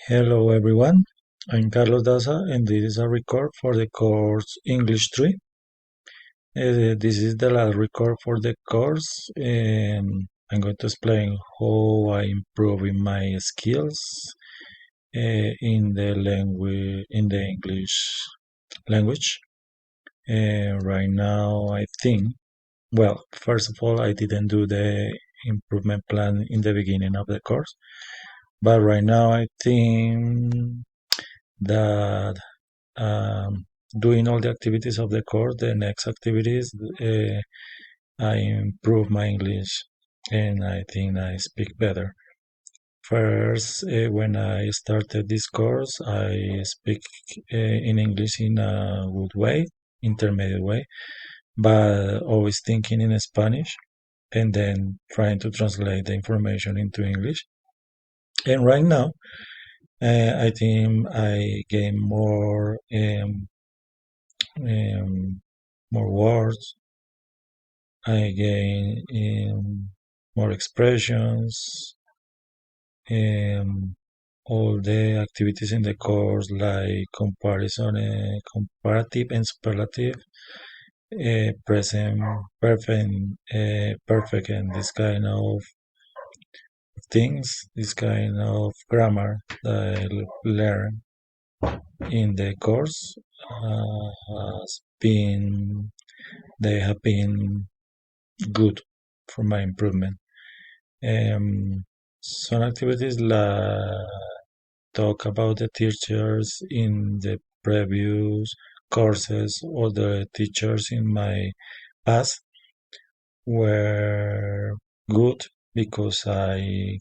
Hello everyone, I'm Carlos Daza and this is a record for the course English 3. This is the last record for the course and I'm going to explain how I improve in my skills in the English language. Right now I think, well, first of all, I didn't do the improvement plan in the beginning of the course, but right now I think that um, doing all the activities of the course, the next activities, I improve my English and I think I speak better. First, when I started this course, I speak in English in a good way, intermediate way, but always thinking in Spanish and then trying to translate the information into English. And right now, I think I gain um, more words. I gain more expressions. Um, all the activities in the course, like comparison, comparative and superlative, present, perfect, and this kind of things, this kind of grammar that I learn in the course has been they have been good for my improvement. Some activities talk about the teachers in the previous courses or the teachers in my past were good because I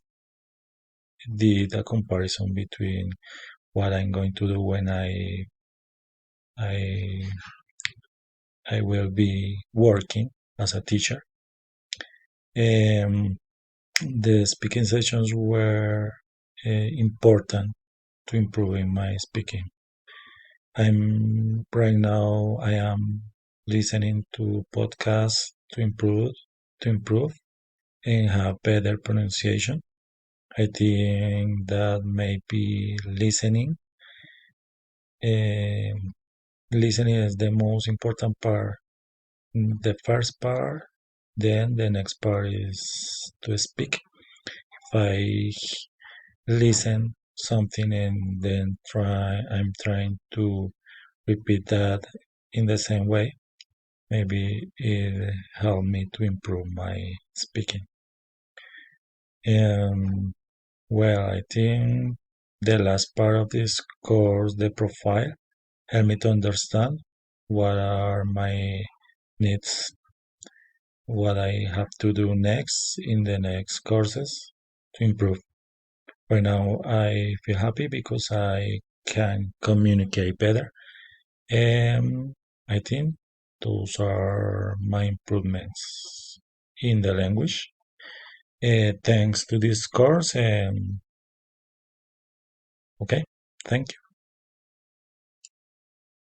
did a comparison between what I'm going to do when I I will be working as a teacher. Um, the speaking sessions were important to improving my speaking. I am listening to podcasts to improve and have better pronunciation. I think that maybe um, listening is the most important part. The first part, then the next part is to speak. If I listen something and then I'm trying to repeat that in the same way, maybe it helped me to improve my speaking. And well, I think the last part of this course, the profile, helped me to understand what are my needs, what I have to do next in the next courses to improve. Right now, I feel happy because I can communicate better. And I think those are my improvements in the language. Thanks to this course. And okay, thank you.